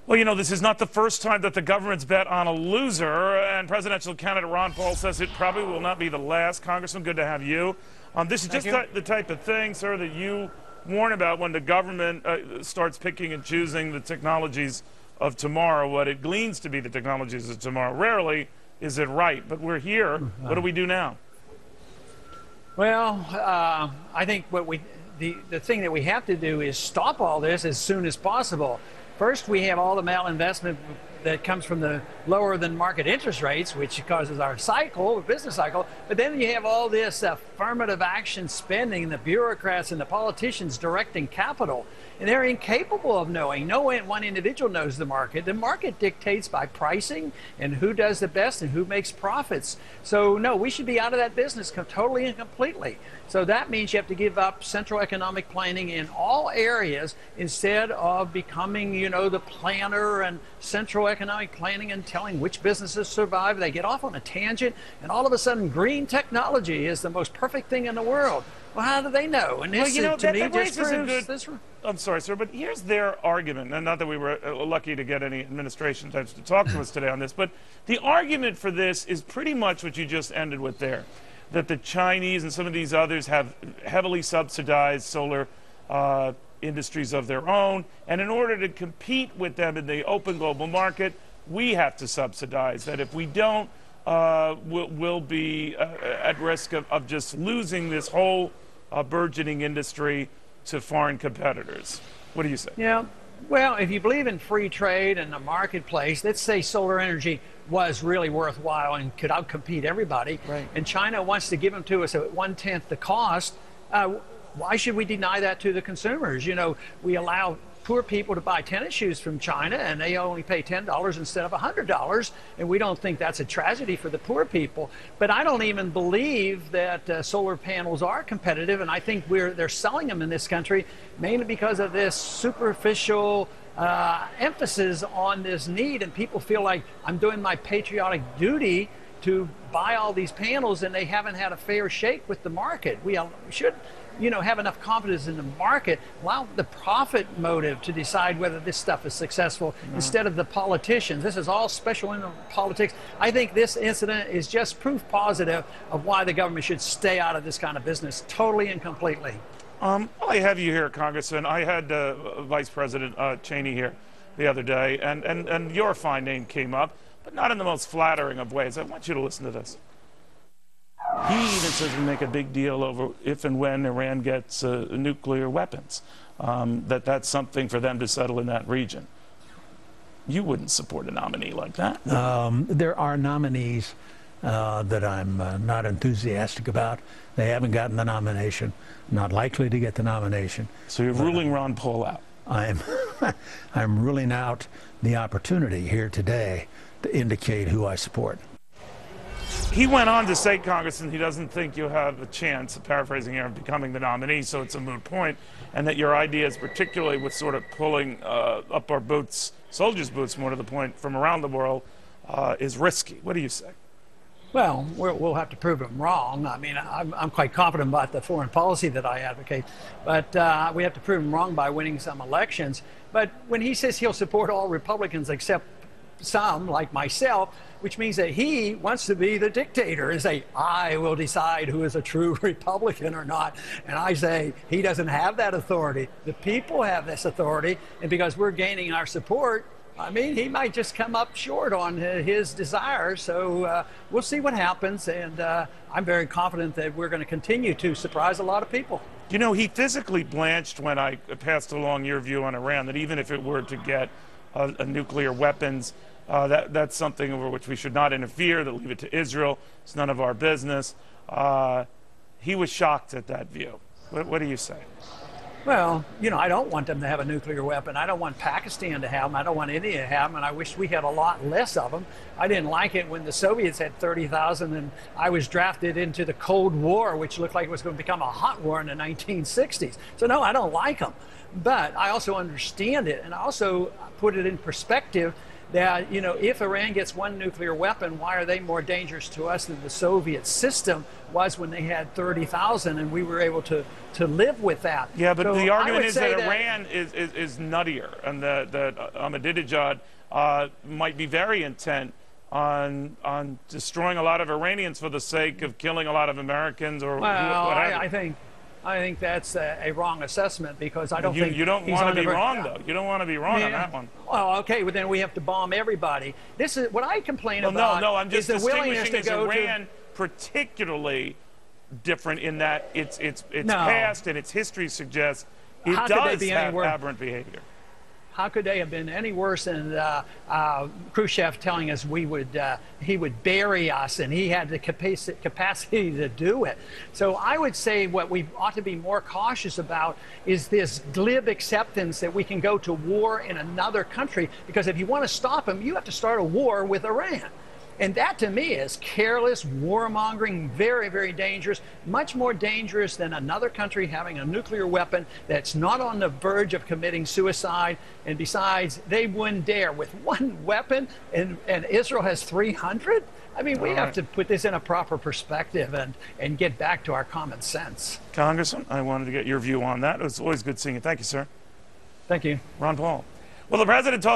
Well, you know, this is not the first time that the government's bet on a loser, and presidential candidate Ron Paul says it probably will not be the last. Congressman, good to have you. This is just the type of thing, sir, that you warn about when the government starts picking and choosing the technologies of tomorrow, what it gleans to be the technologies of tomorrow. Rarely is it right, but we're here. What do we do now? Well, I think the thing that we have to do is stop all this as soon as possible. First, we have all the malinvestment that comes from the lower than market interest rates, which causes our cycle, the business cycle. But then you have all this affirmative action spending, the bureaucrats and the politicians directing capital. And they're incapable of knowing. No one individual knows the market. The market dictates by pricing and who does the best and who makes profits. So no, we should be out of that business totally and completely. So that means you have to give up central economic planning in all areas instead of becoming, you know, the planner and central economic planning and telling which businesses survive. They get off on a tangent and all of a sudden green technology is the most perfect thing in the world. Well, how do they know? And this, well, you know, to me, that just raises proves a good. this. I'm sorry, sir, but here's their argument, and not that we were lucky to get any administration types to talk to us today on this, but the argument for this is pretty much what you just ended with there, that the Chinese and some of these others have heavily subsidized solar industries of their own, and in order to compete with them in the open global market, we have to subsidize. That if we don't, we'll be at risk of just losing this whole burgeoning industry to foreign competitors. What do you say? Yeah, well, if you believe in free trade and the marketplace, let's say solar energy was really worthwhile and could outcompete everybody, right, and China wants to give them to us at 1/10 the cost, why should we deny that to the consumers? You know, we allow poor people to buy tennis shoes from China and they only pay $10 instead of $100, and we don't think that's a tragedy for the poor people. But I don't even believe that solar panels are competitive, and I think they're selling them in this country mainly because of this superficial emphasis on this need, and people feel like I'm doing my patriotic duty to buy all these panels, and they haven't had a fair shake with the market. We should, you know, have enough confidence in the market, allow the profit motive to decide whether this stuff is successful instead of the politicians. This is all special in politics. I think this incident is just proof positive of why the government should stay out of this kind of business totally and completely. I have you here, Congressman. I had Vice President Cheney here the other day, and your fine name came up, but not in the most flattering of ways. I want you to listen to this. He even says we make a big deal over if and when Iran gets nuclear weapons, that's something for them to settle in that region. You wouldn't support a nominee like that. There are nominees that I'm not enthusiastic about. They haven't gotten the nomination, not likely to get the nomination. So you're ruling Ron Paul out? I'm ruling out the opportunity here today to indicate who I support. He went on to say, Congressman, he doesn't think you have a chance, paraphrasing here, of becoming the nominee, so it's a moot point, and that your ideas, particularly with sort of pulling up our boots, soldiers' boots more to the point, from around the world, is risky. What do you say? Well, we'll have to prove him wrong. I mean, I'm quite confident about the foreign policy that I advocate, but we have to prove him wrong by winning some elections. But when he says he'll support all Republicans except some, like myself, which means that he wants to be the dictator and say, I will decide who is a true Republican or not. And I say, he doesn't have that authority. The people have this authority, and because we're gaining our support, I mean, he might just come up short on his desires. So we'll see what happens, and I'm very confident that we're going to continue to surprise a lot of people. You know, he physically blanched when I passed along your view on Iran, that even if it were to get a nuclear weapons, that's something over which we should not interfere, that leave it to Israel. It's none of our business. He was shocked at that view. What do you say? Well, you know, I don't want them to have a nuclear weapon. I don't want Pakistan to have them. I don't want India to have them, and I wish we had a lot less of them. I didn't like it when the Soviets had 30,000 and I was drafted into the Cold War, which looked like it was going to become a hot war in the 1960s. So no, I don't like them. But I also understand it, and I also put it in perspective that, you know, if Iran gets one nuclear weapon, why are they more dangerous to us than the Soviet system was when they had 30,000 and we were able to live with that? Yeah, but so the argument is that that Iran is nuttier, and that Ahmadinejad might be very intent on destroying a lot of Iranians for the sake of killing a lot of Americans or well, I think that's a wrong assessment, because I don't think you don't want to be wrong, though. You don't want to be wrong on that one. Well, okay, well then we have to bomb everybody. This is what I complain about. No, I'm just is the willingness distinguishing to go Iran particularly different in that its No. past and its history suggests it How could they does be have any worse? aberrant behavior. How could they have been any worse than Khrushchev telling us he would bury us, and he had the capacity to do it? So I would say what we ought to be more cautious about is this glib acceptance that we can go to war in another country, because if you want to stop them, you have to start a war with Iran. And that, to me, is careless, warmongering, very, very dangerous, much more dangerous than another country having a nuclear weapon that's not on the verge of committing suicide. And besides, they wouldn't dare with one weapon, and Israel has 300? I mean, we have to put this in a proper perspective and get back to our common sense. Congressman, I wanted to get your view on that. It was always good seeing you. Thank you, sir. Thank you. Ron Paul. Well, the president talked